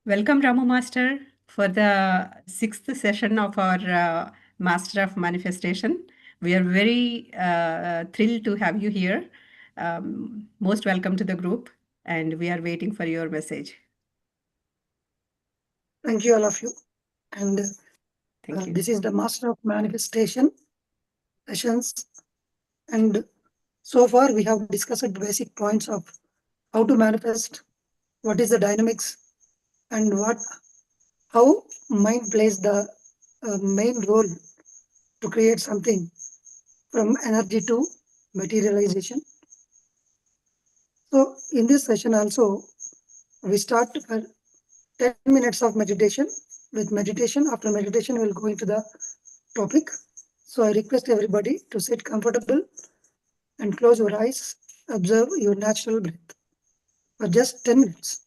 Welcome, Ramu Master, for the sixth session of our Master of Manifestation. We are very thrilled to have you here. Most welcome to the group, and we are waiting for your message. Thank you, all of you. And Thank you. this is the Master of Manifestation sessions. And so far, we have discussed the basic points of how to manifest, what is the dynamics, and how mind plays the main role to create something from energy to materialization. So, in this session, also, we start for 10 minutes of meditation. With meditation, after meditation, we'll go into the topic. So, I request everybody to sit comfortable and close your eyes. Observe your natural breath for just 10 minutes.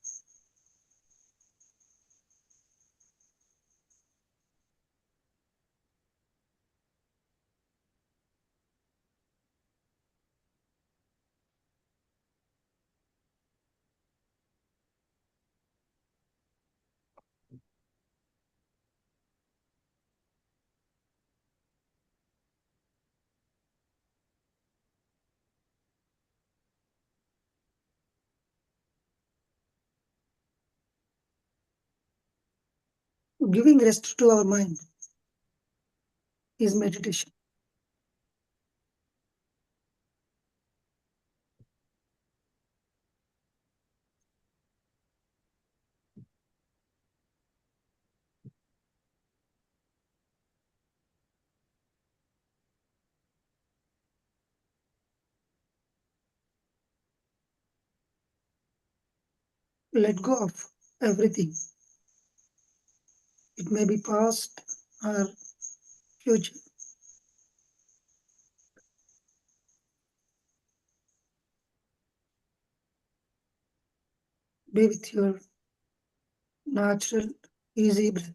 Giving rest to our mind is meditation. Let go of everything. It may be past or future. Be with your natural, easy breath.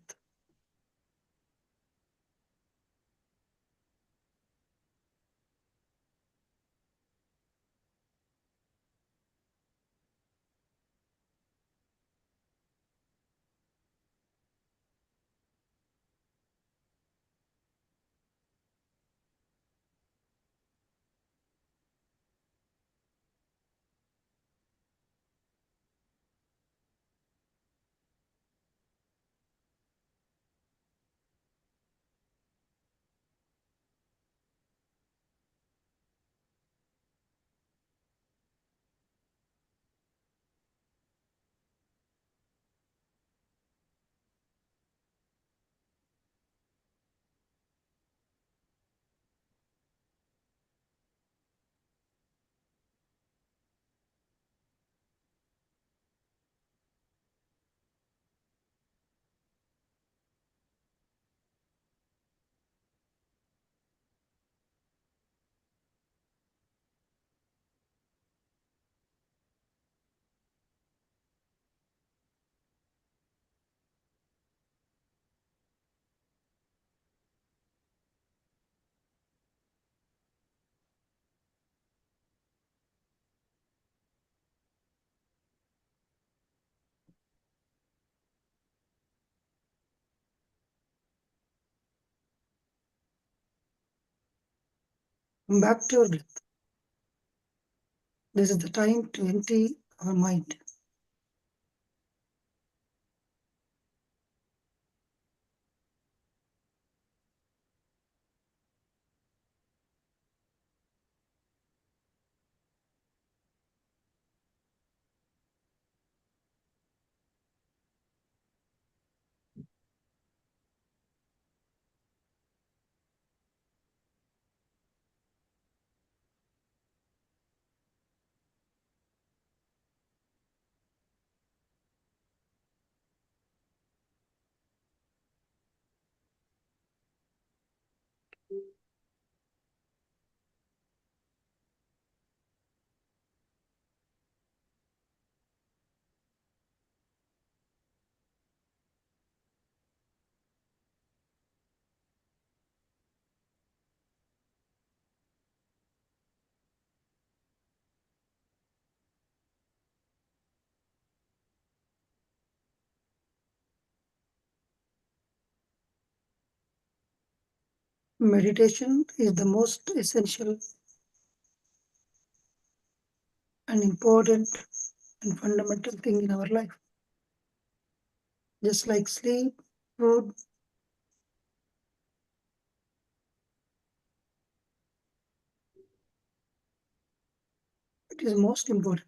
Come back to your breath. This is the time to empty our mind. Meditation is the most essential and important and fundamental thing in our life. Just like sleep, food, it is most important.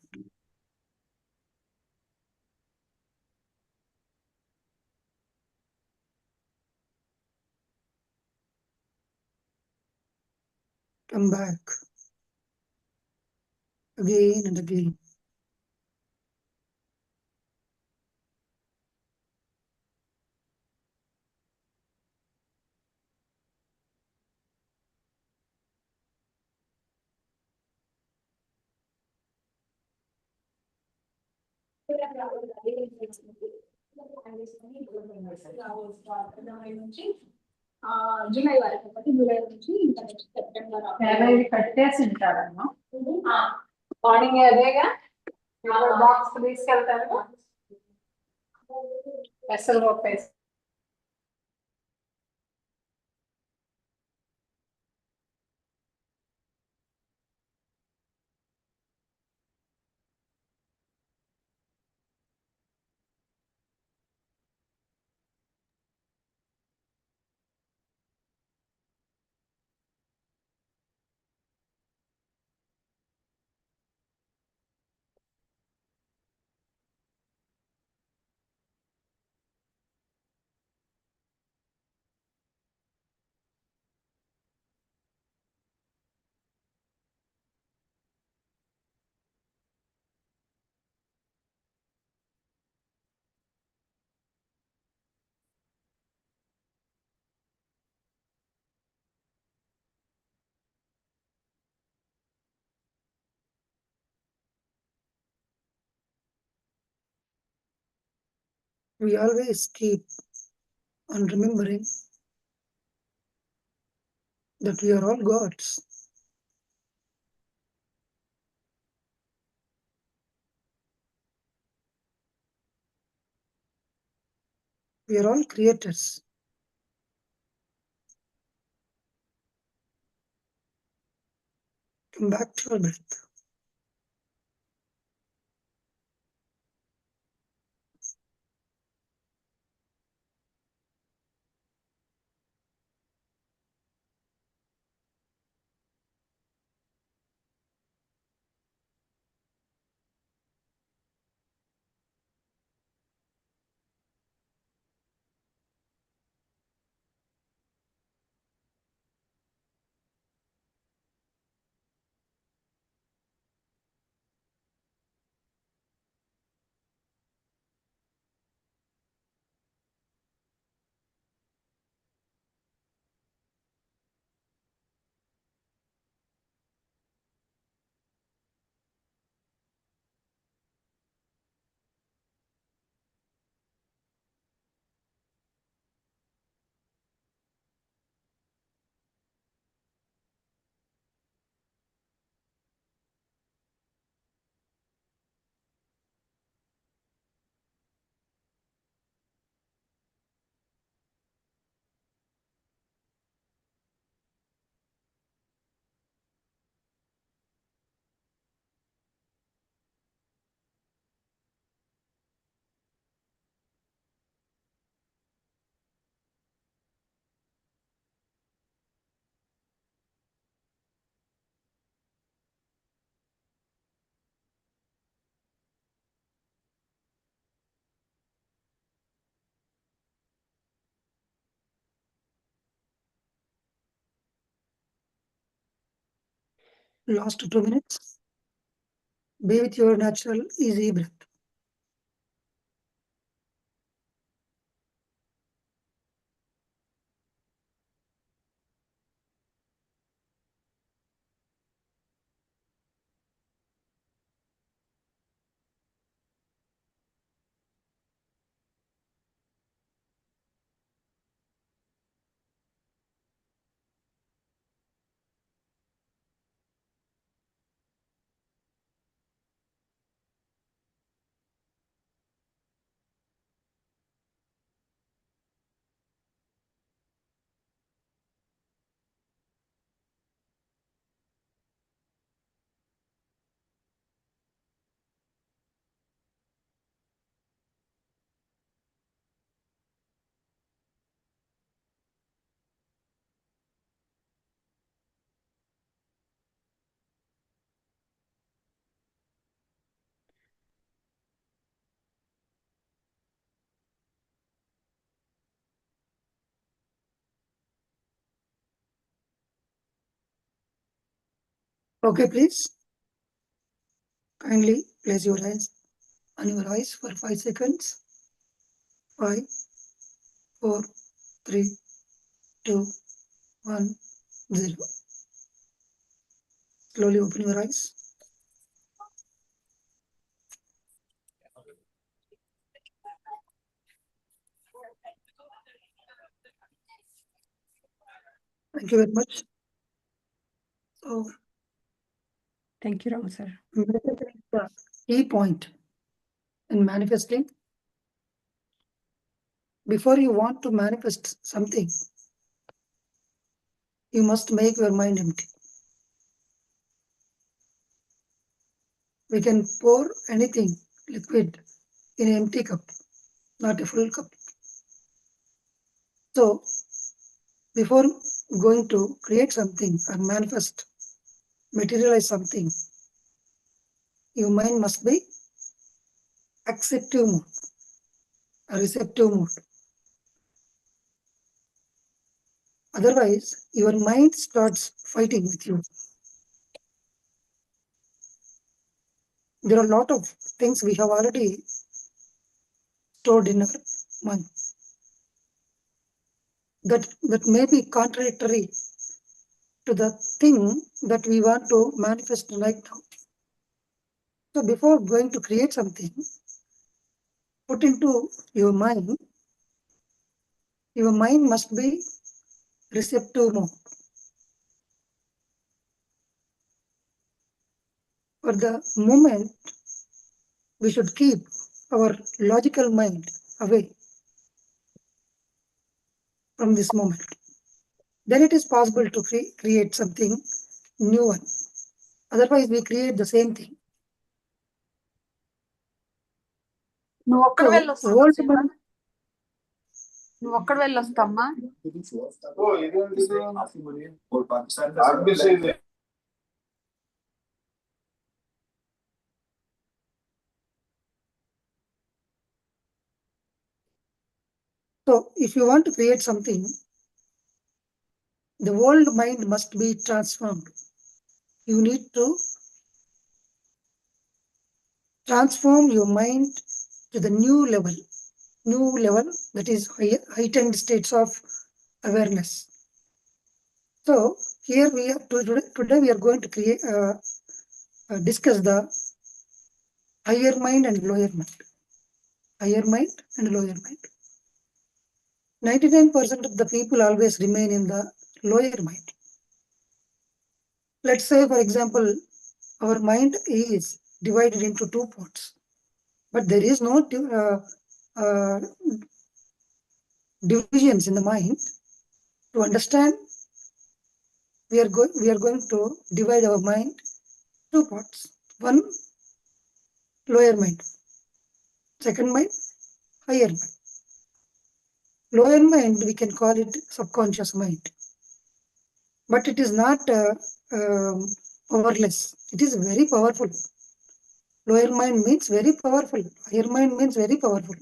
Come back again and again. July వరకు ఒకటి July నుంచి ఇంకా next September ఇది కట్టేసి ఉంటారమ్మా morning అదేగా box తీసుకెళ్తారు పెసలు పప్పేసి We always keep on remembering that we are all gods. We are all creators. Come back to your breath. Last 2 minutes. Be with your natural, easy breath. Okay, please. Kindly place your hands on your eyes for 5 seconds. 5, 4, 3, 2, 1, 0. Slowly open your eyes. Thank you very much. So, Thank you, Ramu sir. the key point in manifesting. Before you want to manifest something, you must make your mind empty. We can pour anything liquid in an empty cup, not a full cup. So, before going to create something or manifest, materialize something, your mind must be acceptive mode, a receptive mode. Otherwise, your mind starts fighting with you. There are a lot of things we have already stored in our mind that may be contradictory to the thing that we want to manifest right now. So before going to create something, put into your mind must be receptive mode. For the moment, we should keep our logical mind away from this moment. Then it is possible to create something new one. Otherwise, we create the same thing. నువ్వు ఒక్కడ So, వెళ్ళొస్తావా world Shiva? mind, నువ్వు ఒక్కడ వెళ్ళొస్తామ్మా? so if you want to create something, the world mind must be transformed. You need to transform your mind to the new level that is heightened states of awareness. So here we are today we are going to create discuss the higher mind and lower mind. Higher mind and lower mind. 99% of the people always remain in the lower mind. Let's say, for example, our mind is divided into 2 parts, but there is no divisions in the mind. To understand, we are going to divide our mind 2 parts. One, lower mind. Second mind, higher mind. Lower mind, we can call it subconscious mind, but it is not powerless. It is very powerful. Lower mind means very powerful. Higher mind means very powerful.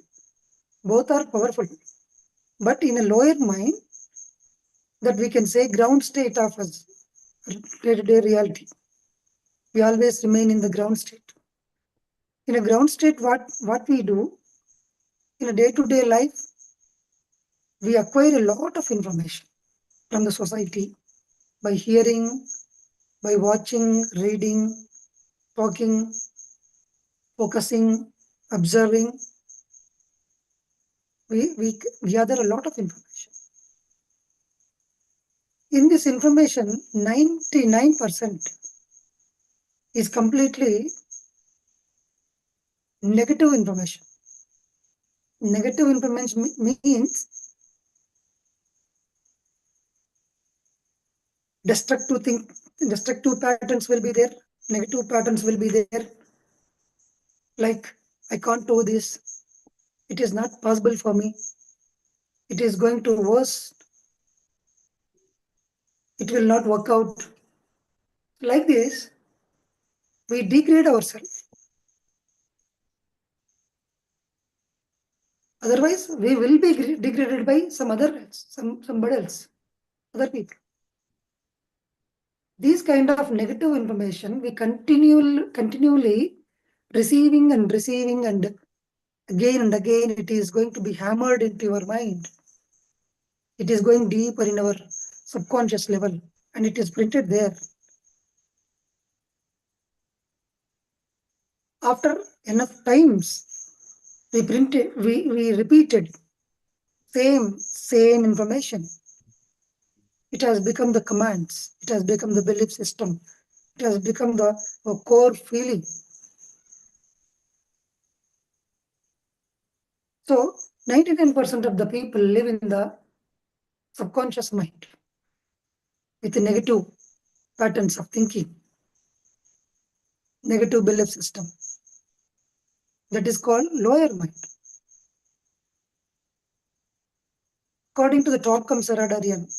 Both are powerful. But in a lower mind, that we can say ground state of us, day-to-day reality, we always remain in the ground state. In a ground state, what we do in a day-to-day life, we acquire a lot of information from the society by hearing, by watching, reading, talking, focusing, observing. We gather a lot of information. In this information, 99% is completely negative information. Negative information means destructive patterns will be there, negative patterns will be there. Like, I can't do this, it is not possible for me, it is going to worse, it will not work out. Like this, we degrade ourselves. Otherwise, we will be degraded by somebody else, other people. These kind of negative information, we continually receiving and again and again, it is going to be hammered into your mind. It is going deeper in our subconscious level and it is printed there. After enough times, we repeated same information. It has become the commands. It has become the belief system. It has become the core feeling. So 99% of the people live in the subconscious mind with negative patterns of thinking, negative belief system. That is called lower mind. According to the Topcom Saradarian,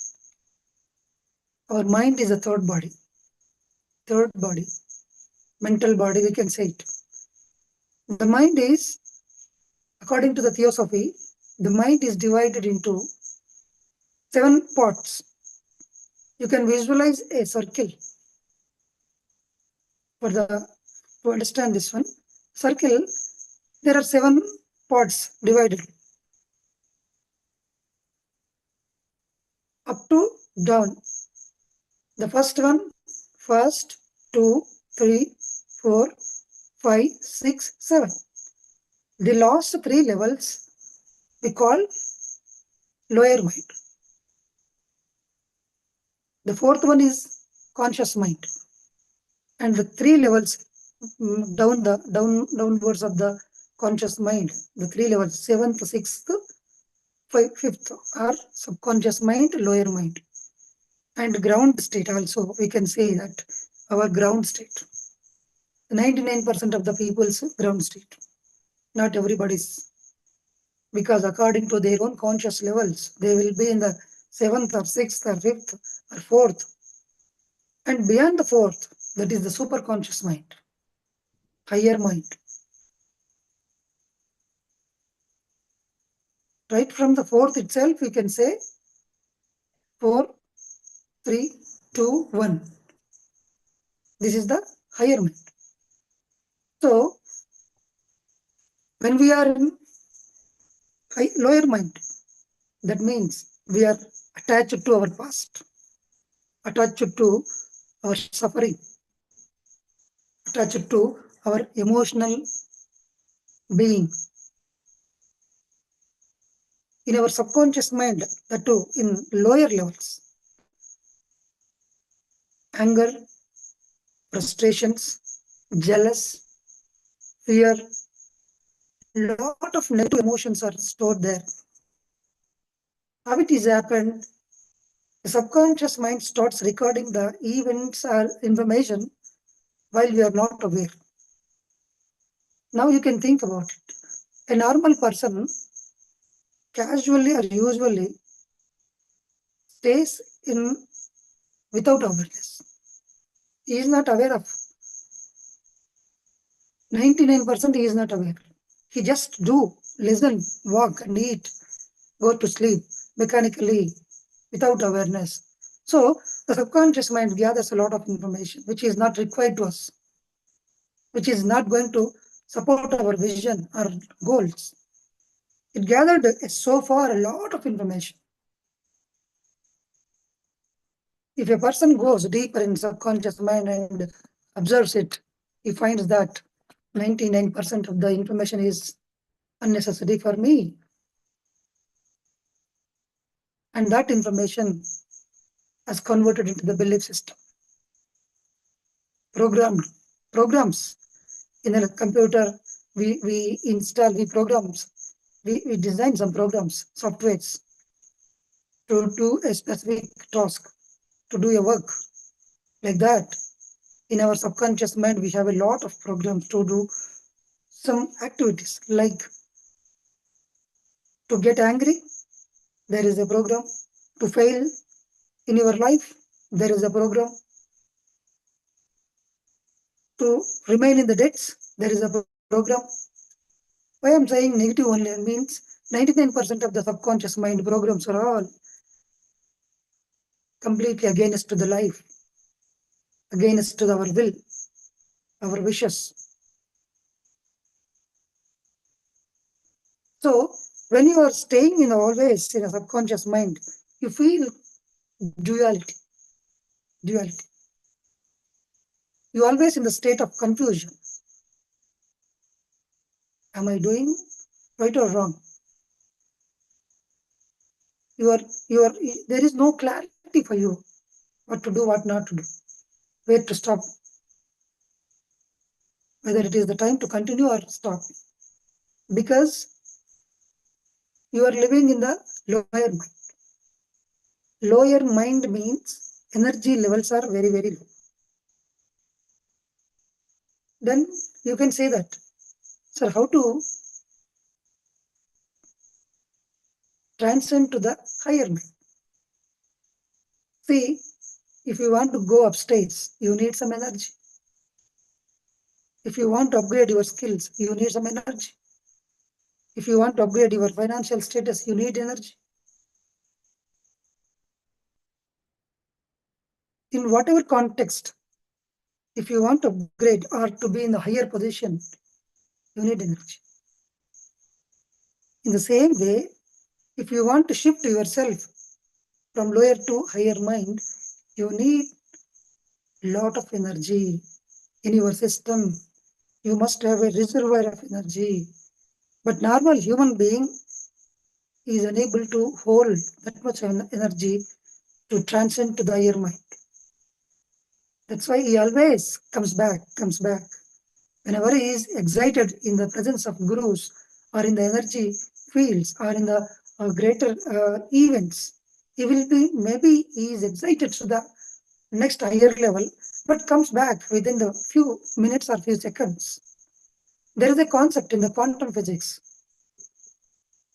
our mind is a third body, mental body, we can say it. The mind is, according to the theosophy, the mind is divided into 7 parts. You can visualize a circle. To understand this one, circle, there are 7 parts divided. Up to down. The first one, 2, 3, 4, 5, 6, 7. The last 3 levels we call lower mind. The 4th one is conscious mind. And the 3 levels downwards of the conscious mind, the 3 levels, 7th, 6th, 5th are subconscious mind, lower mind. And ground state also, we can say that our ground state. 99% of the people's ground state. Not everybody's. Because according to their own conscious levels, they will be in the 7th or 6th or 5th or 4th. And beyond the 4th, that is the superconscious mind, higher mind. Right from the 4th itself, we can say 4, 3, 2, 1. This is the higher mind. So, when we are in lower mind, that means we are attached to our past, attached to our suffering, attached to our emotional being. In our subconscious mind, that too, in lower levels, anger, frustrations, jealous, fear, lot of negative emotions are stored there. How it is happened? The subconscious mind starts recording the events or information while we are not aware. Now you can think about it. A normal person casually or usually stays in without awareness. He is not aware of. 99% he is not aware. He just do, listen, walk and eat, go to sleep mechanically without awareness. So the subconscious mind gathers a lot of information which is not required to us, which is not going to support our vision or goals. It gathered so far a lot of information. If a person goes deeper in subconscious mind and observes it, he finds that 99% of the information is unnecessary for me. And that information has converted into the belief system. Programs. In a computer, we install the programs. We design some programs, softwares to do a specific task, to do a work. Like that, in our subconscious mind, we have a lot of programs to do some activities, like to get angry, there is a program. To fail in your life, there is a program. To remain in the debts, there is a program. Why I'm saying negative only means 99% of the subconscious mind programs are all completely against to the life. against our will, our wishes. So when you are staying in always in a subconscious mind, you feel duality. Duality. You always in the state of confusion. Am I doing right or wrong? There is no clarity for you what to do, what not to do, where to stop, whether it is the time to continue or stop, because you are living in the lower mind. Lower mind means energy levels are very, very low. Then you can say that, sir, how to transcend to the higher mind? See, if you want to go upstairs, you need some energy. If you want to upgrade your skills, you need some energy. If you want to upgrade your financial status, you need energy. In whatever context, if you want to upgrade or to be in a higher position, you need energy. In the same way, if you want to shift yourself from lower to higher mind, you need lot of energy in your system. You must have a reservoir of energy. But normal human being is unable to hold that much energy to transcend to the higher mind. That's why he always comes back. Whenever he is excited in the presence of gurus or in the energy fields or in the greater events, he will be, maybe he is excited to the next higher level, but comes back within the few minutes or few seconds. There is a concept in the quantum physics.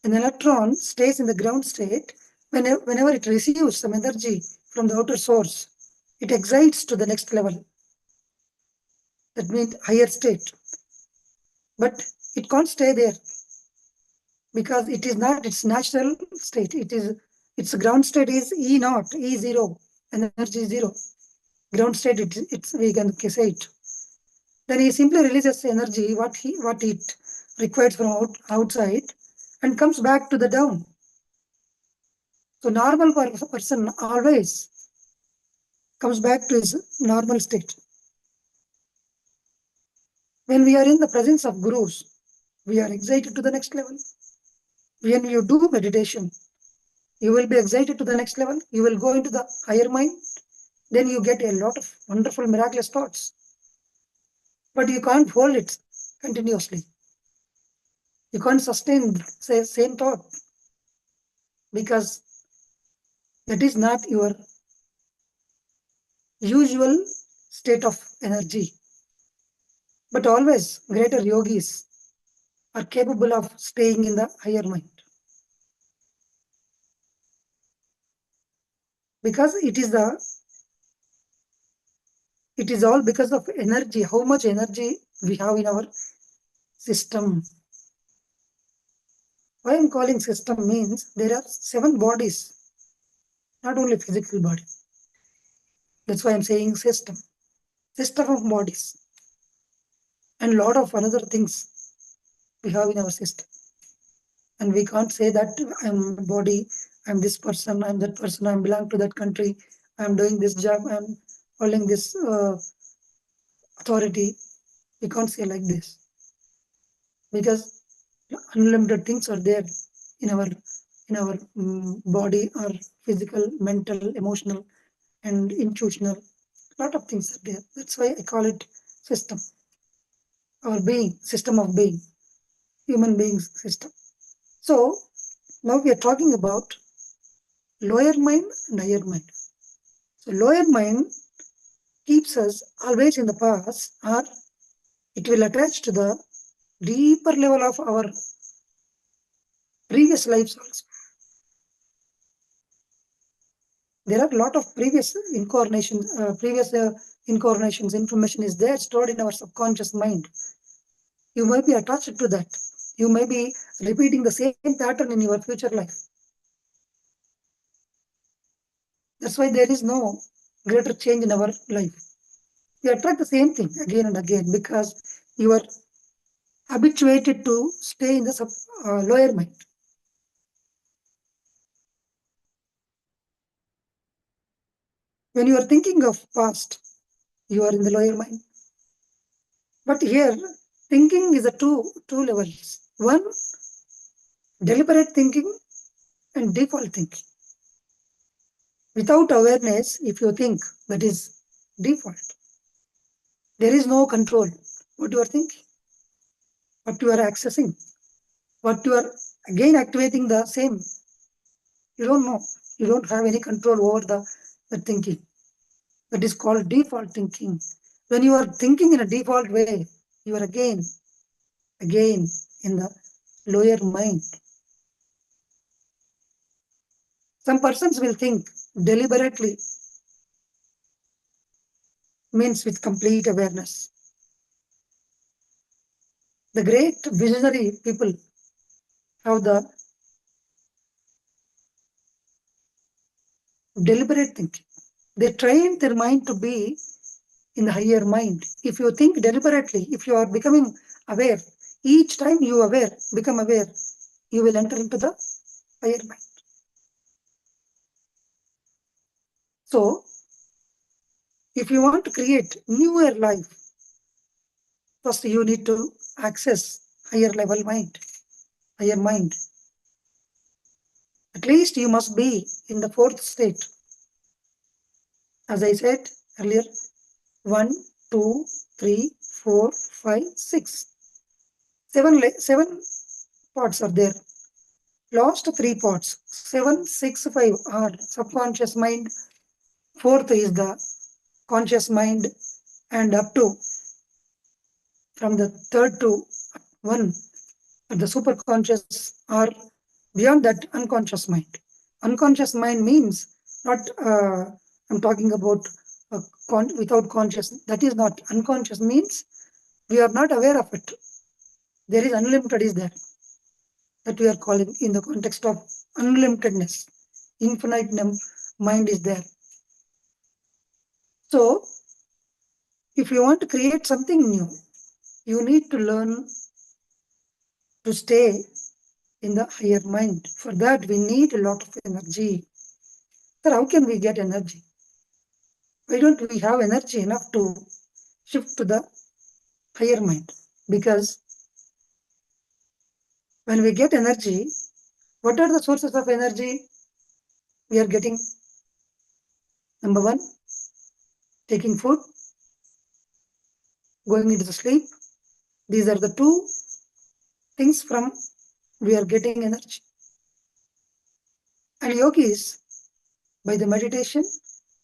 An electron stays in the ground state whenever it receives some energy from the outer source. It excites to the next level. That means higher state. But it can't stay there because it is not its natural state. Its ground state is E naught, E0, energy is zero. Ground state, we can say it. Then he simply releases energy, what it requires from outside, and comes back to the down. So normal person always comes back to his normal state. When we are in the presence of gurus, we are excited to the next level. When you do meditation, you will be excited to the next level. You will go into the higher mind. Then you get a lot of wonderful, miraculous thoughts. But you can't hold it continuously. You can't sustain the same thought because that is not your usual state of energy. But always greater yogis are capable of staying in the higher mind. Because it is all because of energy, how much energy we have in our system. Why I'm calling system means there are 7 bodies, not only physical body. That's why I'm saying system of bodies, and lot of another things we have in our system. And we can't say that I'm body, I'm this person, I'm that person, I belong to that country, I'm doing this job, I'm holding this authority. We can't say like this because unlimited things are there in our body, or physical, mental, emotional, and intuitional. Lot of things are there. That's why I call it system. Our being, system of being, human beings system. So now we are talking about lower mind and higher mind. So lower mind keeps us always in the past, or it will attach to the deeper level of our previous lives also. There are a lot of previous incarnations, information is there stored in our subconscious mind. You may be attached to that. You may be repeating the same pattern in your future life. That's why there is no greater change in our life. You attract the same thing again and again because you are habituated to stay in the lower mind. When you are thinking of past, you are in the lower mind. But here, thinking is a two levels. One, deliberate thinking and default thinking. Without awareness, if you think, that is default. There is no control. What you are thinking, what you are accessing, what you are again activating the same. You don't know. You don't have any control over the thinking. That is called default thinking. When you are thinking in a default way, you are again in the lower mind. Some persons will think deliberately, means with complete awareness. The great visionary people have the deliberate thinking. They train their mind to be in the higher mind. If you think deliberately, if you are becoming aware, each time you become aware, you will enter into the higher mind. So, if you want to create newer life, first you need to access higher level mind, higher mind. At least you must be in the fourth state. As I said earlier, 1, 2, 3, 4, 5, 6. Seven parts are there. Last 3 parts, 7, 6, 5 are subconscious mind. Fourth is the conscious mind, and up to from the third to 1, the superconscious are beyond that unconscious mind. Unconscious mind means not, I'm talking about without consciousness. That is not unconscious, means we are not aware of it. There is unlimited is there. That we are calling in the context of unlimitedness. Infinite mind is there. So, if you want to create something new, you need to learn to stay in the higher mind. For that, we need a lot of energy. Sir, how can we get energy? Why don't we have energy enough to shift to the higher mind? Because when we get energy, what are the sources of energy we are getting? Number 1, taking food, going into the sleep. These are the 2 things from we are getting energy. And yogis, by the meditation,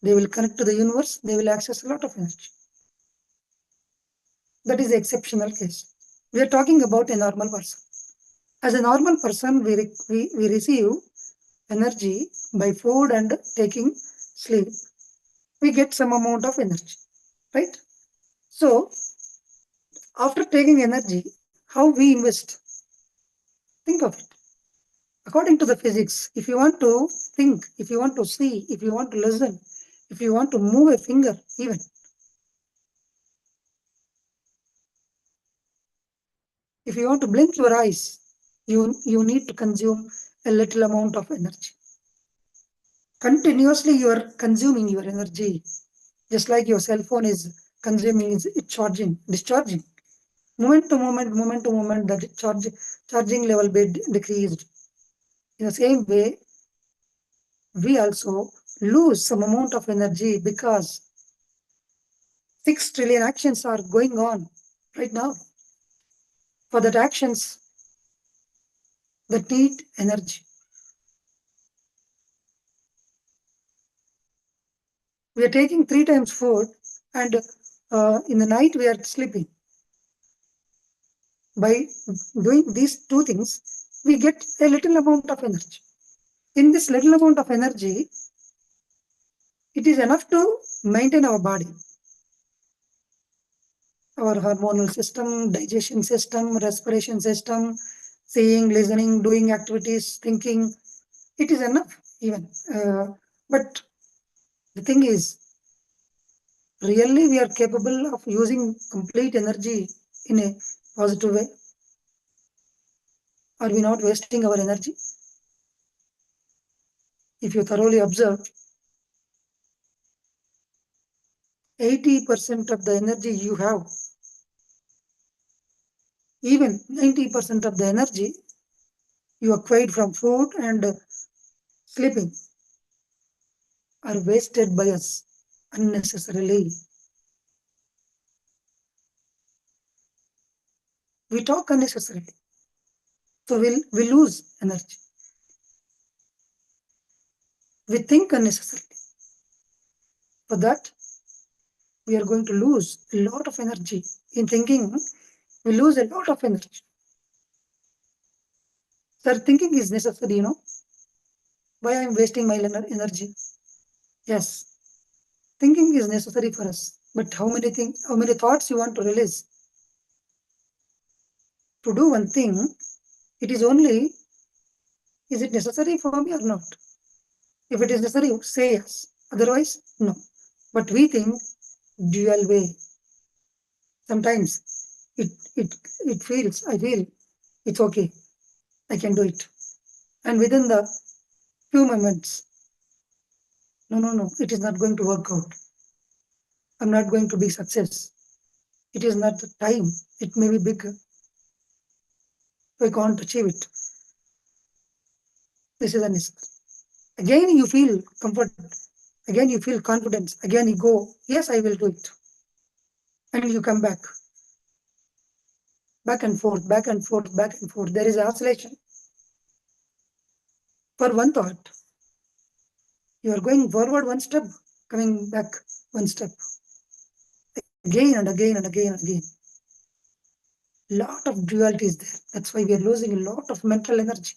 they will connect to the universe, they will access a lot of energy. That is the exceptional case. We are talking about a normal person. As a normal person, we receive energy by food and taking sleep. We get some amount of energy, right? So, after taking energy, how we invest? Think of it. According to the physics, if you want to think, if you want to see, if you want to listen, if you want to move a finger even, if you want to blink your eyes, you need to consume a little amount of energy. Continuously you are consuming your energy, just like your cell phone is consuming, it's charging, discharging. Moment to moment, that charging level be decreased. In the same way, we also lose some amount of energy because 6 trillion actions are going on right now. For that actions that need energy. We are taking 3 times food, and in the night we are sleeping. By doing these 2 things, we get a little amount of energy. In this little amount of energy, it is enough to maintain our body, our hormonal system, digestion system, respiration system, seeing, listening, doing activities, thinking. It is enough even. But the thing is, really we are capable of using complete energy in a positive way? Are we not wasting our energy? If you thoroughly observe, 80% of the energy you have, even 90% of the energy you acquired from food and sleeping are wasted by us unnecessarily. We talk unnecessarily. So we lose energy. We think unnecessarily. For that, we are going to lose a lot of energy. In thinking, we lose a lot of energy. Sir, thinking is necessary, Why I am wasting my energy? Yes, thinking is necessary for us. But how many thoughts you want to release? To do one thing, it is only, is it necessary for me or not? If it is necessary, say yes. Otherwise, no. But we think dual way. Sometimes it feels, I feel it's okay. I can do it. And within the few moments, no, it is not going to work out. I'm not going to be success. It is not the time. It may be big. I can't achieve it. This is unnecessary. Again, you feel comfort. Again, you feel confidence. Again, you go, yes, I will do it. And you come back. Back and forth, back and forth, back and forth. There is oscillation. For one thought, you are going forward one step, coming back one step. Again and again and again and again. Lot of duality is there. That's why we are losing a lot of mental energy.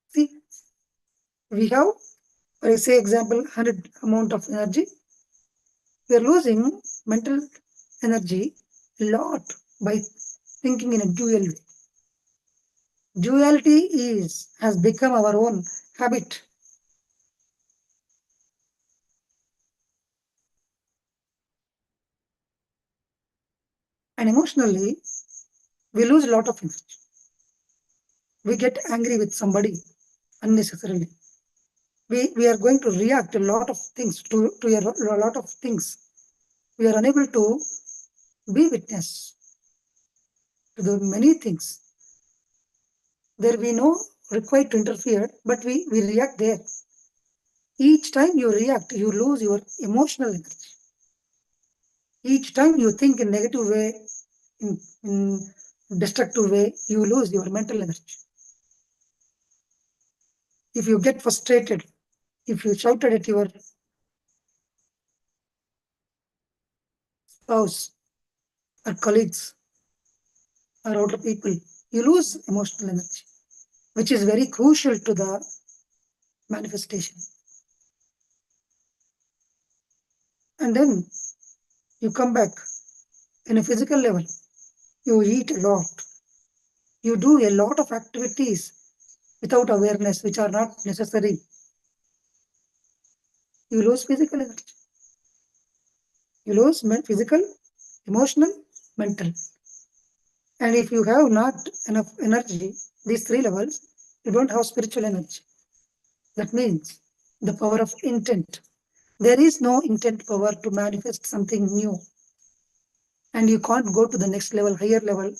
See, we have, for say example, 100 amount of energy. We are losing mental energy a lot by thinking in a dual way. Duality has become our own habit. And emotionally, we lose a lot of energy. We get angry with somebody unnecessarily. We are going to react a lot of things to a lot of things. We are unable to be witness to the many things. There we no required to interfere, but we react there. Each time you react, you lose your emotional energy. Each time you think in negative way, in destructive way, you lose your mental energy. If you get frustrated, if you shouted at your spouse or colleagues or other people, you lose emotional energy, which is very crucial to the manifestation. And then you come back in a physical level. You eat a lot. You do a lot of activities without awareness, which are not necessary. You lose physical energy. You lose physical, emotional, mental. And if you have not enough energy, these three levels, you don't have spiritual energy. That means the power of intent. There is no intent power to manifest something new. And you can't go to the next level, higher level,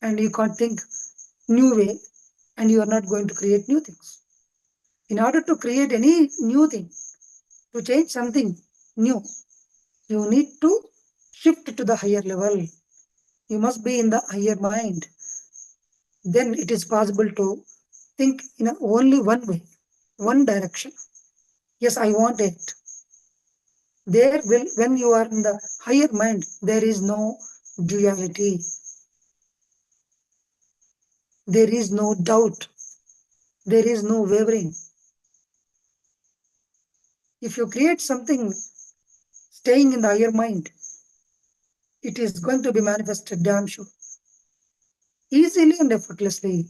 and you can't think new way, and you are not going to create new things. In order to create any new thing, to change something new, you need to shift to the higher level. You must be in the higher mind. Then it is possible to think in only one way, one direction. Yes, I want it. When you are in the higher mind, there is no duality. There is no doubt. There is no wavering. If you create something staying in the higher mind, it is going to be manifested, damn sure. Easily and effortlessly.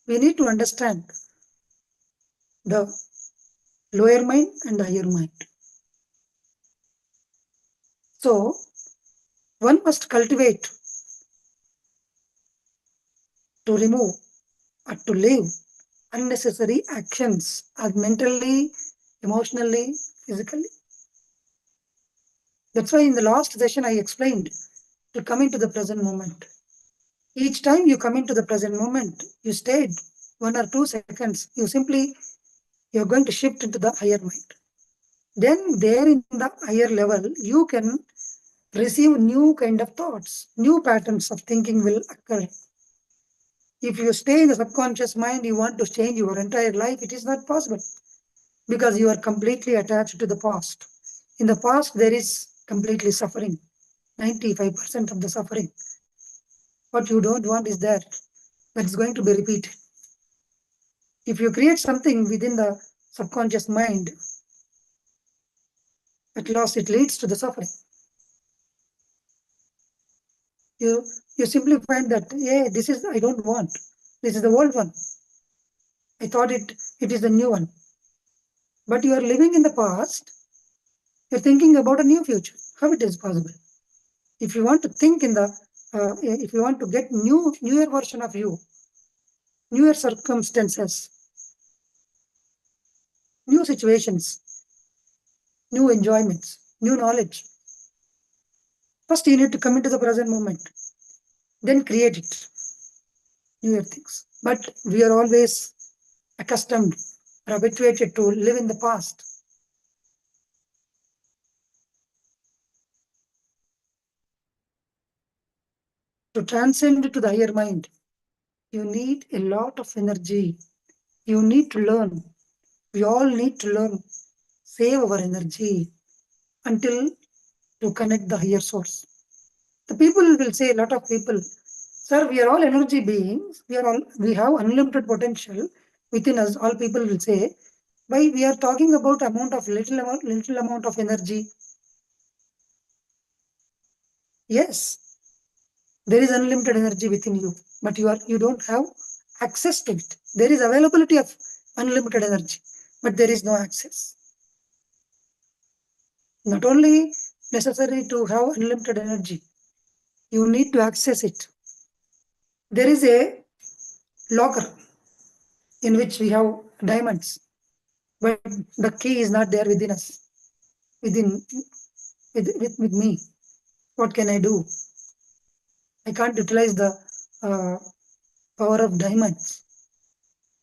We need to understand the lower mind and higher mind. So one must cultivate to remove or to leave unnecessary actions as mentally, emotionally, physically. That's why in the last session I explained to come into the present moment. Each time you come into the present moment, you stayed 1 or 2 seconds, you're going to shift into the higher mind. Then there in the higher level, you can receive new kind of thoughts, new patterns of thinking will occur. If you stay in the subconscious mind, you want to change your entire life, it is not possible because you are completely attached to the past. In the past, there is completely suffering, 95% of the suffering. What you don't want is that's going to be repeated. If you create something within the subconscious mind, at last it leads to the suffering. You simply find that, yeah, this is I don't want. This is the old one. I thought it is the new one. But you are living in the past. You're thinking about a new future. How it is possible? If you want to think if you want to get newer version of you, newer circumstances, new situations, new enjoyments, new knowledge. First, you need to come into the present moment, then create it, newer things. But we are always accustomed or habituated to live in the past. To transcend to the higher mind, you need a lot of energy. You need to learn. We all need to learn, save our energy until to connect the higher source. The people will say, a lot of people, sir, we are all energy beings. We have unlimited potential within us. All people will say, why we are talking about little amount of energy. Yes, there is unlimited energy within you, but you don't have access to it. There is availability of unlimited energy, but there is no access. Not only necessary to have unlimited energy, you need to access it. There is a locker in which we have diamonds, but the key is not there within us, with me. What can I do? I can't utilize the uh, power of diamonds.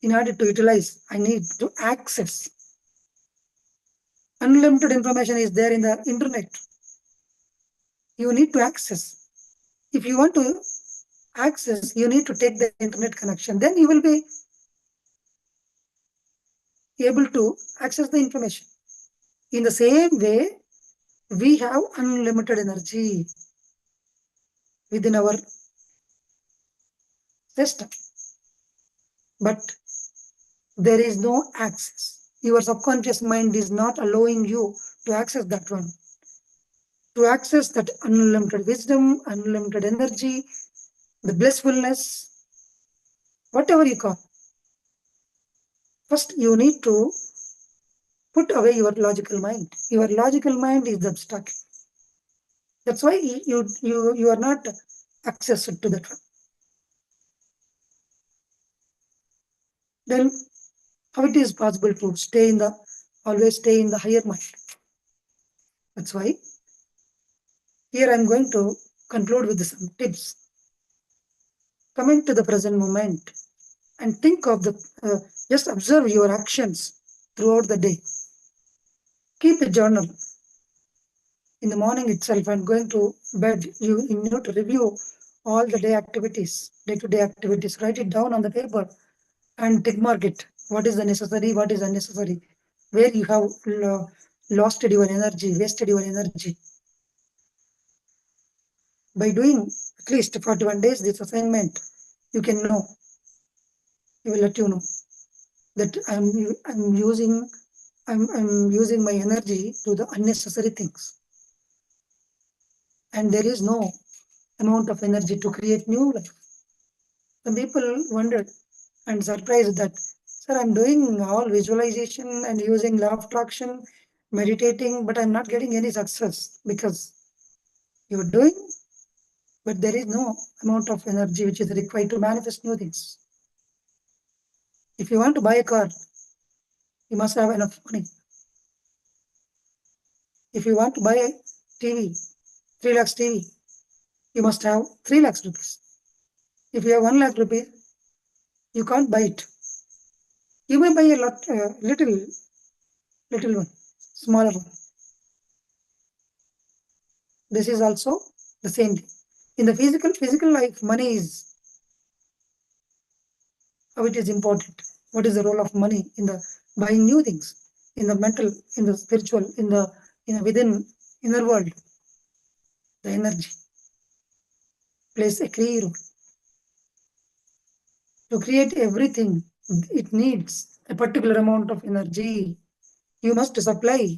In order to utilize, I need to access. Unlimited information is there in the internet. You need to access. If you want to access, you need to take the internet connection. Then you will be able to access the information. In the same way, we have unlimited energy within our system, but there is no access. Your subconscious mind is not allowing you to access that one. To access that unlimited wisdom, unlimited energy, the blissfulness, whatever you call. First, you need to put away your logical mind. Your logical mind is obstacle. That's why you are not accessed to that one. Then how it is possible to always stay in the higher mind? That's why here I'm going to conclude with some tips. Come into the present moment and think of just observe your actions throughout the day. Keep a journal. In the morning itself, I'm going to bed. You need to review all the day-to-day activities. Write it down on the paper and tick mark it. What is the necessary? What is unnecessary? Where you have lost your energy, wasted your energy. By doing at least 41 days this assignment, you can know. It will let you know that I'm using my energy to the unnecessary things, and there is no amount of energy to create new life. Some people wondered and surprised that, Sir, I'm doing all visualization and using law of attraction, meditating, but I'm not getting any success because you're doing, but there is no amount of energy which is required to manifest new things. If you want to buy a car, you must have enough money. If you want to buy a TV, 3 lakhs TV, you must have 3 lakhs rupees. If you have 1 lakh rupees, you can't buy it. You may buy a little one, smaller one. This is also the same thing. In the physical life, money is how it is important. What is the role of money in the buying new things, in the mental, in the spiritual, in the within inner world? The energy plays a key role. To create everything, it needs a particular amount of energy. You must supply.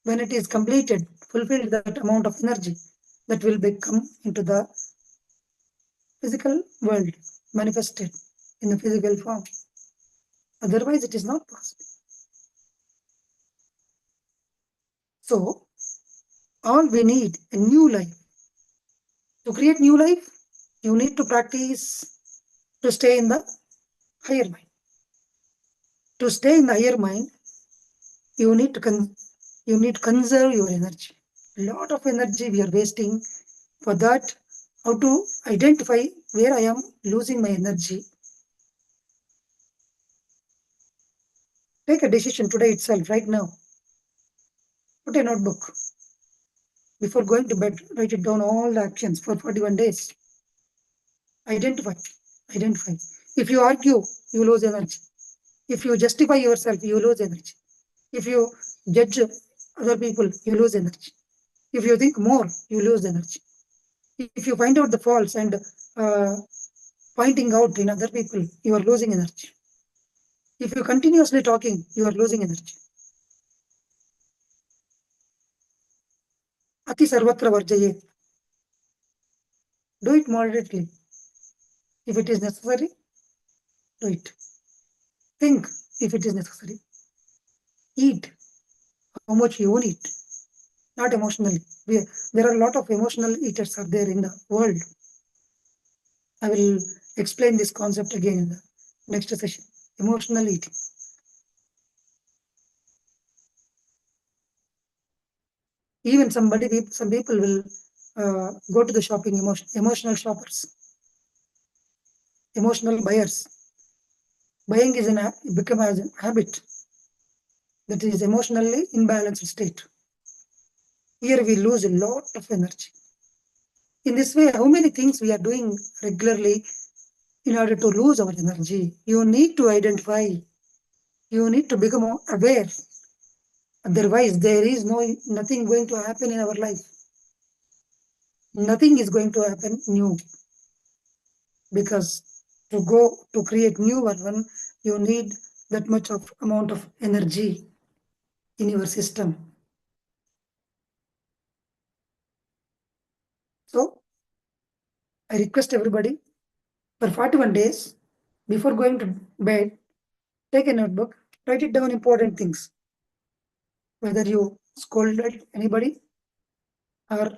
When it is completed, fulfilled that amount of energy, that will become into the physical world, manifested in the physical form. Otherwise, it is not possible. So, all we need a new life. To create new life, you need to practice to stay in the higher mind. To stay in the higher mind, you need to conserve your energy. A lot of energy we are wasting. For that, how to identify where I am losing my energy. Take a decision today itself, right now. Put a notebook. Before going to bed, write it down all the actions for 41 days. Identify. If you argue, you lose energy. If you justify yourself, you lose energy. If you judge other people, you lose energy. If you think more, you lose energy. If you find out the faults and pointing out in other people, you are losing energy. If you continuously talking, you are losing energy. Ati sarvatra varjayet. Do it moderately. If it is necessary, do it. Think if it is necessary. Eat how much you want eat, not emotionally. There are a lot of emotional eaters are there in the world. I will explain this concept again in the next session. Emotional eating. Even some people will go to the shopping, emotional shoppers, emotional buyers. Buying is become as a habit. That is emotionally imbalanced state. Here we lose a lot of energy. In this way, how many things we are doing regularly in order to lose our energy? You need to identify. You need to become aware. Otherwise, there is nothing going to happen in our life. Nothing is going to happen new. Because to create new one, you need that much of amount of energy in your system. So, I request everybody for 41 days, before going to bed, take a notebook, write it down important things. Whether you scolded anybody or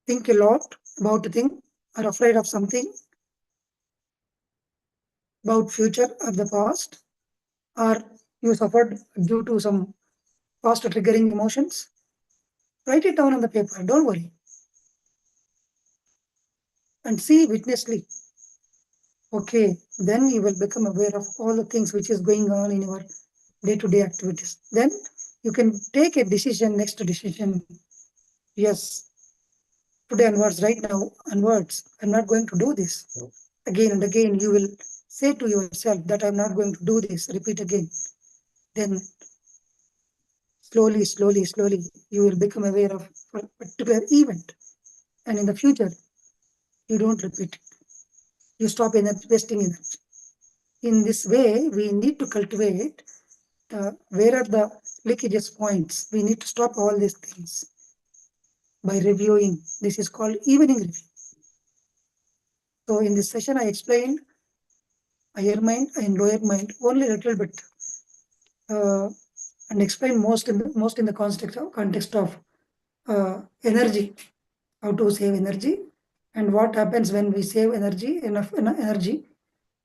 think a lot about a thing or afraid of something about future or the past, or you suffered due to some past triggering emotions, write it down on the paper. Don't worry. And see witnessly. Okay, then you will become aware of all the things which is going on in your day-to-day activities. Then you can take a decision, next decision. Yes, today onwards, right now onwards, I'm not going to do this. Again and again, you will say to yourself that I'm not going to do this. Repeat again. Then slowly, you will become aware of a particular event. And in the future, you don't repeat it. You stop wasting energy. In this way, we need to cultivate where are the leakages points. We need to stop all these things by reviewing. This is called evening review. So in this session, I explained higher mind and lower mind only a little bit, and explain most in the context of energy, how to save energy, and what happens when we save enough energy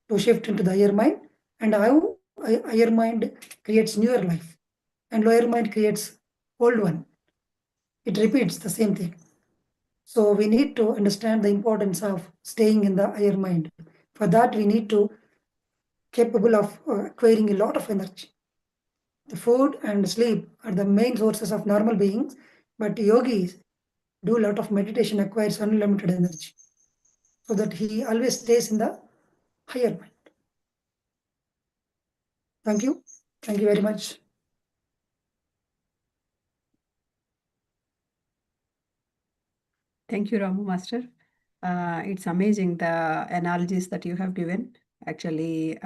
to shift into the higher mind, and how higher mind creates newer life and lower mind creates old one. It repeats the same thing. So we need to understand the importance of staying in the higher mind. For that, we need to capable of acquiring a lot of energy. The food and sleep are the main sources of normal beings, but yogis do a lot of meditation, acquires unlimited energy, so that he always stays in the higher mind. Thank you. Thank you very much. Thank you, Ramu Master. It's amazing the analogies that you have given. Actually,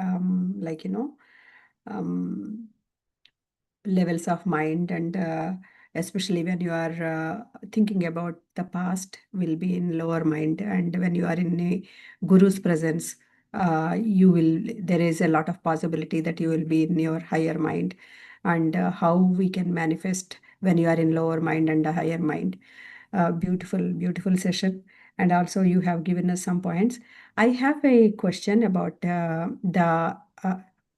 levels of mind, and especially when you are thinking about the past, will be in lower mind, and when you are in a guru's presence, there is a lot of possibility that you will be in your higher mind, and how we can manifest when you are in lower mind and a higher mind. Beautiful session. And also you have given us some points. I have a question about uh,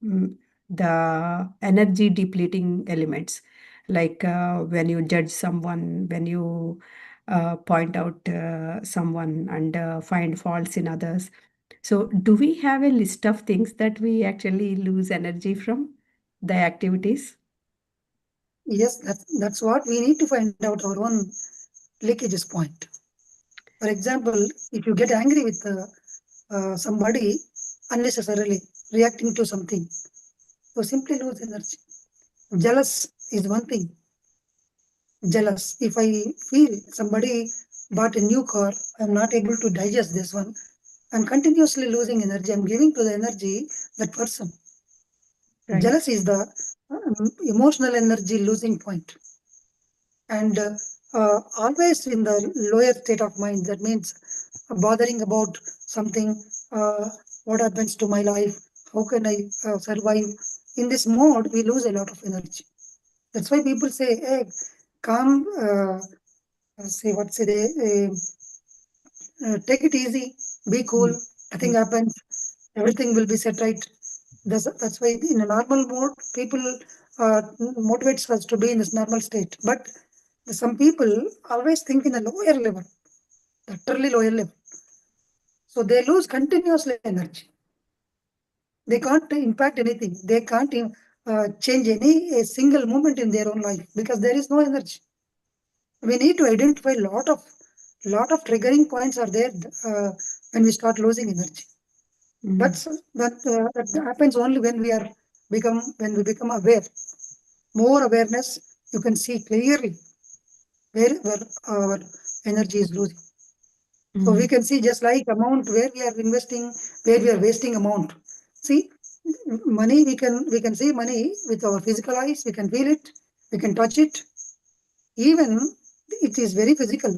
mm, the energy depleting elements, like when you judge someone, when you point out someone, and find faults in others. So do we have a list of things that we actually lose energy from, the activities? Yes, that's what we need to find out our own leakages point. For example, if you get angry with somebody unnecessarily reacting to something, you simply lose energy. Jealous is one thing. Jealous. If I feel somebody bought a new car, I'm not able to digest this one. I'm continuously losing energy. I'm giving to the energy that person. Right. Jealous is the emotional energy losing point. And always in the lower state of mind, that means bothering about something, what happens to my life, how can I survive. In this mode, we lose a lot of energy. That's why people say, hey, calm, take it easy, be cool, nothing happens, everything will be set right. That's why in a normal mode, people motivates us to be in this normal state. But some people always think in a lower level, utterly lower level. So they lose continuously energy. They can't impact anything. They can't change a single moment in their own life because there is no energy. We need to identify lot of triggering points are there when we start losing energy. That happens only when we become aware. More awareness, you can see clearly where our energy is losing. So we can see just like amount where we are investing, where we are wasting amount. See, money we can see money with our physical eyes. We can feel it. We can touch it. Even it is very physical.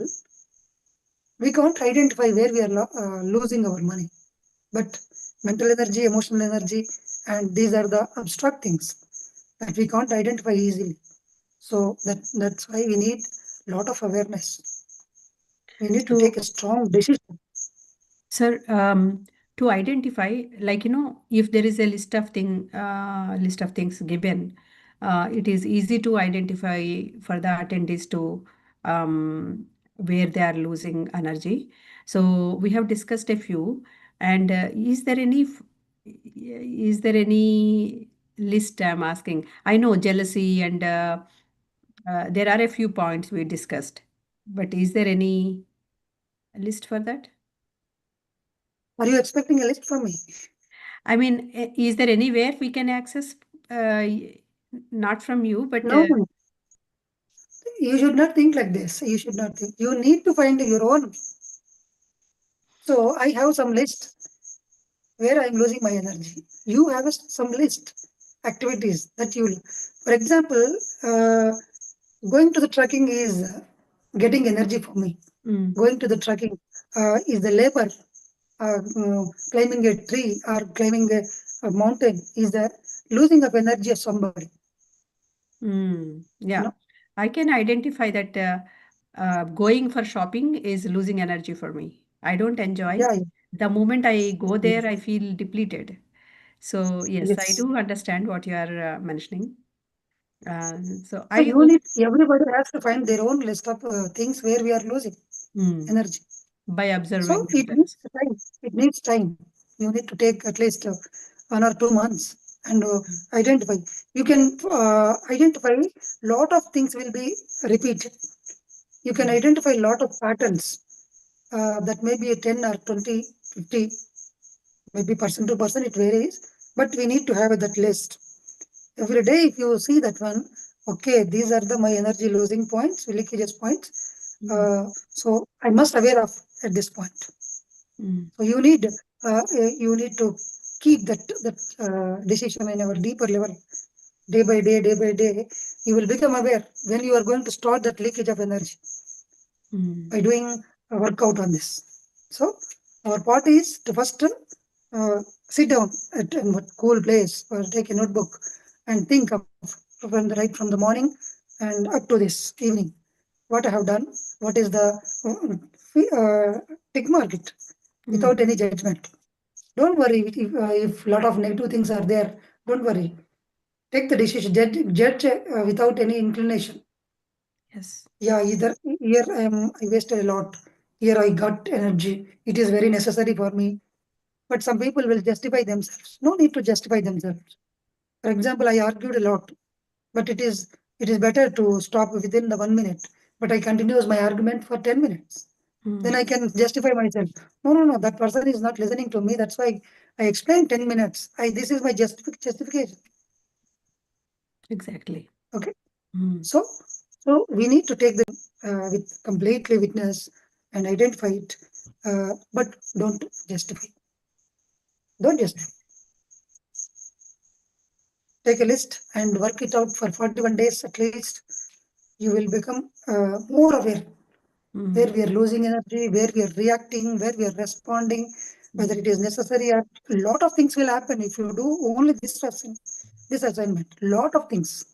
We can't identify where we are losing our money. But mental energy, emotional energy, and these are the abstract things that we can't identify easily. So that's why we need a lot of awareness. We need to take a strong decision. Sir, to identify, like, if there is a list of things given, it is easy to identify for the attendees to where they are losing energy. So we have discussed a few, and is there any list I'm asking? I know jealousy, and there are a few points we discussed, but is there any list for that? Are you expecting a list from me? I mean, is there anywhere we can access, not from you, but No, you should not think like this. You should not think. You need to find your own. So I have some list where I'm losing my energy. You have some list activities that you. For example, going to the trekking is getting energy for me. Mm. Going to the trekking is the labor climbing a tree or climbing a mountain is the losing of energy of somebody. Yeah, No? I can identify that going for shopping is losing energy for me. I don't enjoy. Yeah, The moment I go yes, there, I feel depleted. So yes, I yes. do understand what you are mentioning. So So I you hope need, everybody has to find their own list of things where we are losing energy. by So observing it themselves. needs time. It needs time. You need to take at least 1 or 2 months and identify. You can identify lot of things will be repeated. You can identify lot of patterns that may be a 10 or 20, 50, maybe person to person, it varies. But we need to have that list. Every day, if you see that one, okay, these are my energy losing points, leakages points. So I must aware of at this point. So you need to keep that decision in our deeper level, day by day, day by day. You will become aware when you are going to start that leakage of energy by doing a workout on this. So our part is to first sit down at a cool place or take a notebook and think of from the right from the morning and up to this evening what I have done, what is the tick mark it without any judgment. Don't worry if lot of negative things are there. Don't worry. Take the decision. Judge without any inclination. Yes. Yeah, either here I wasted a lot. Here I got energy. It is very necessary for me. But some people will justify themselves. No need to justify themselves. For example, I argued a lot, but it is better to stop within the 1 minute. But I continues my argument for 10 minutes. Then I can justify myself. No, no, no. That person is not listening to me. That's why I explained 10 minutes. This is my justification. Exactly. Okay. So, so we need to take them with completely witness and identify it, but don't justify. Don't justify. Take a list and work it out for 41 days at least. You will become more aware where we are losing energy, where we are reacting, where we are responding, whether it is necessary. A lot of things will happen if you do only this assignment. Lot of things.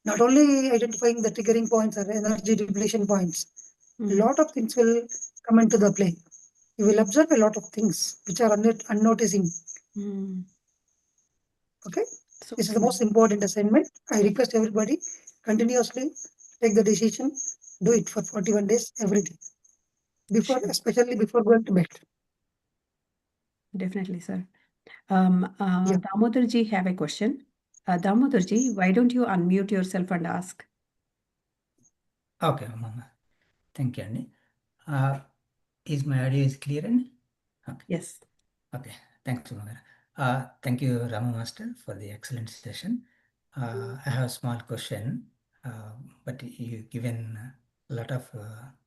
Not only identifying the triggering points or energy depletion points, a lot of things will come into the play. You will observe a lot of things which are unnoticing. Okay, So this is the most important assignment. I request everybody continuously take the decision, do it for 41 days every day, before, sure. especially before going to bed. Definitely, sir. Yeah. Damodarji have a question. Damodarji, why don't you unmute yourself and ask? Okay, Mama. Thank you, Annie. Is my audio is clear, Annie? Okay. Yes. Okay. Thanks, Mama. Thank you, Rama Master, for the excellent session. I have a small question, but you've given a lot of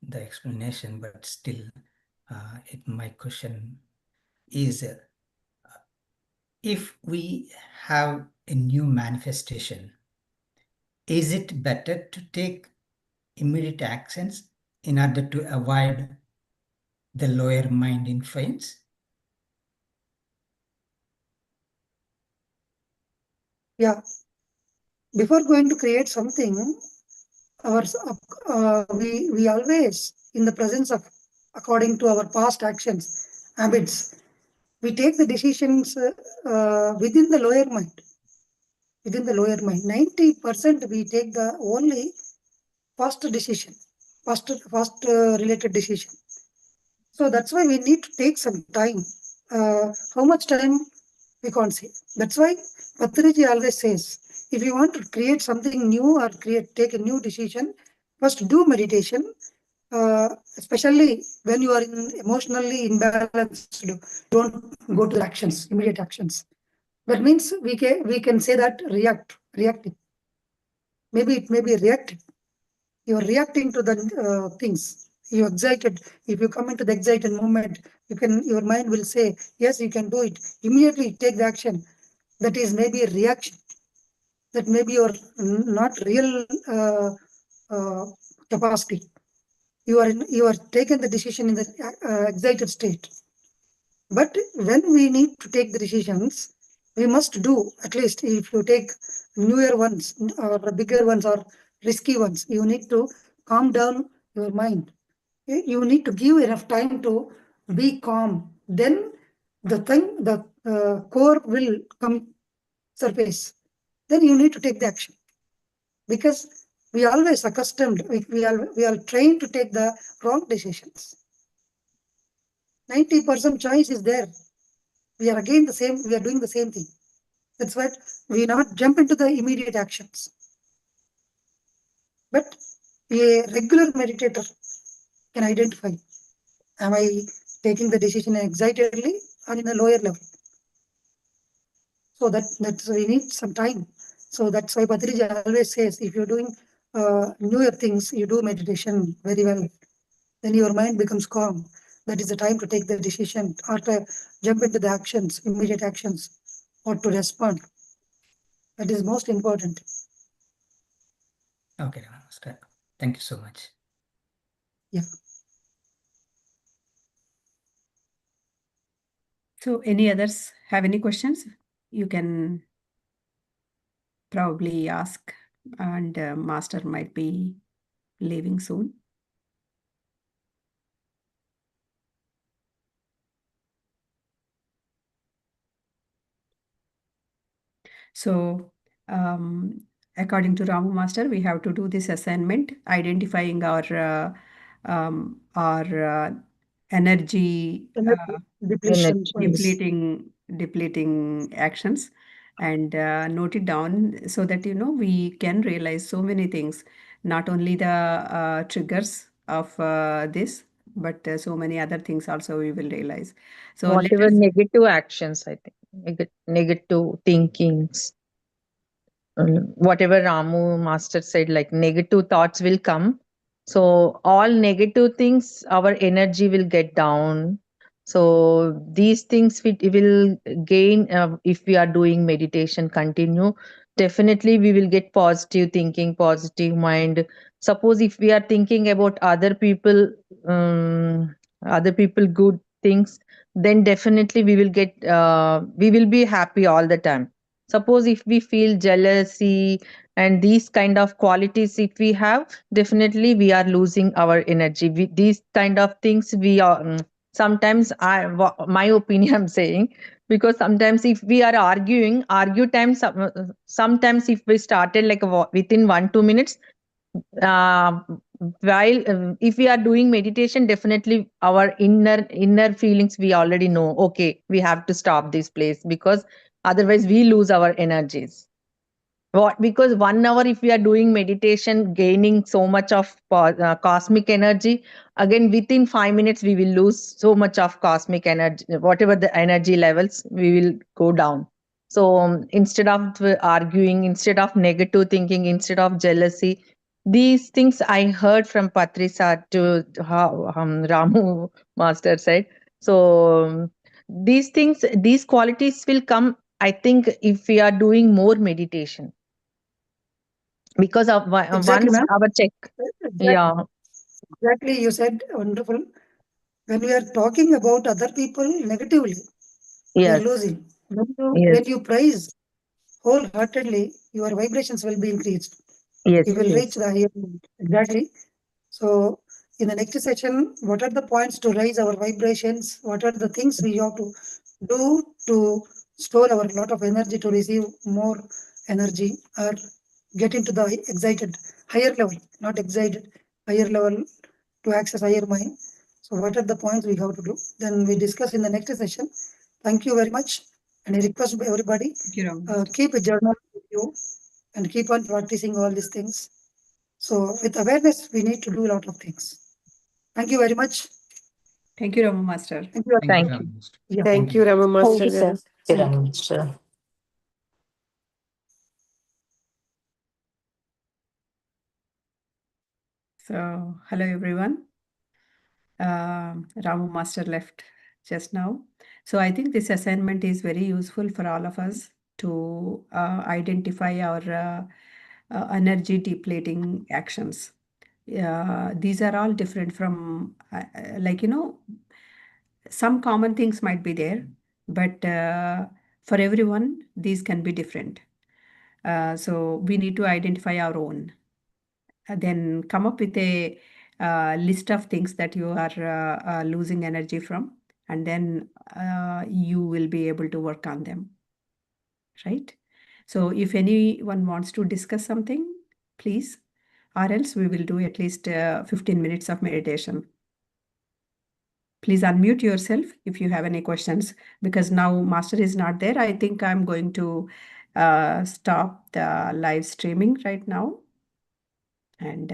the explanation, but still, my question is, if we have a new manifestation, is it better to take immediate actions in order to avoid the lower mind influence? Yeah. Before going to create something, we always in the presence of, according to our past actions, habits, we take the decisions within the lower mind. Within the lower mind, 90% we take the only first decision, first related decision. So that's why we need to take some time. How much time we can't say. That's why Patriji always says, if you want to create something new or take a new decision, first do meditation. Especially when you are emotionally imbalanced, don't go to the actions, immediate actions. That means we can say that reactive. Maybe it may be reactive. You are reacting to the things. You're excited. If you come into the excited moment, your mind will say, yes, you can do it. Immediately take the action. That is maybe a reaction. That may be your not real uh, capacity. You are taken the decision in the excited state. But when we need to take the decisions, we must do, at least if you take newer ones or bigger ones or risky ones, you need to calm down your mind. You need to give enough time to be calm. Then the core will come surface. Then you need to take the action, because we always accustomed, we are trained to take the wrong decisions. 90% choice is there. We are again the same, we are doing the same thing. That's why we not jump into the immediate actions. But a regular meditator can identify, am I taking the decision excitedly or in a lower level? So that's we need some time. So that's why Patriji always says, if you're doing newer things, you do meditation very well, then your mind becomes calm. That is the time to take the decision or to jump into the actions, immediate actions, or to respond. That is most important. Okay, Rama Master. Thank you so much. Yeah. So any others have any questions? You can probably ask, and Master might be leaving soon. So according to Ramu Master, we have to do this assignment, identifying our energy Depletion points. depleting actions, and note it down so that we can realize so many things, not only the triggers of this, but so many other things also we will realize. So let Whatever us negative actions, I think, negative thinkings, whatever Ramu Master said, like negative thoughts will come. So all negative things, our energy will get down. So these things we will gain if we are doing meditation. Continue. Definitely, we will get positive thinking, positive mind. Suppose if we are thinking about other people good things, then definitely we will be happy all the time. Suppose if we feel jealousy and these kind of qualities if we have, definitely we are losing our energy. These kind of things we are sometimes my opinion I'm saying, because sometimes if we are argue time, sometimes if we started like within 1-2 minutes, uh, while if we are doing meditation, definitely our inner feelings we already know, okay, we have to stop this place, because otherwise we lose our energies. What? Because 1 hour if we are doing meditation, gaining so much of cosmic energy, again within 5 minutes we will lose so much of cosmic energy. Whatever the energy levels, we will go down. So instead of arguing, instead of negative thinking, instead of jealousy, these things I heard from Patrisa to how Ramu Master said. So these things, these qualities will come, I think, if we are doing more meditation, because of Exactly, once ma'am. our check. Yeah. Exactly, you said wonderful. When we are talking about other people negatively, we are Yes. losing. Yes. When you praise wholeheartedly, your vibrations will be increased. Yes. You will Yes. reach the higher limit. Exactly. So, in the next session, what are the points to raise our vibrations? What are the things we have to do to store our lot of energy to receive more energy or get into the excited higher level, not excited, higher level to access higher mind. So, what are the points we have to do? Then we discuss in the next session. Thank you very much. And I request everybody, Thank you, Ramu. keep a journal with you and keep on practicing all these things. So with awareness, we need to do a lot of things. Thank you very much. Thank you, Ramu Master. Thank you. Thank you, Thank Rama you. Master. Yeah. Thank you, Rama Thank Master. you, sir. Thank you. Sir. So, hello everyone. Ramu Master left just now. So, I think this assignment is very useful for all of us to identify our energy depleting actions. These are all different from, like, some common things might be there, but for everyone, these can be different. So we need to identify our own. Then come up with a list of things that you are losing energy from, and then you will be able to work on them. Right? So if anyone wants to discuss something, please, or else we will do at least 15 minutes of meditation. Please unmute yourself if you have any questions, because now Master is not there. I think I'm going to stop the live streaming right now. And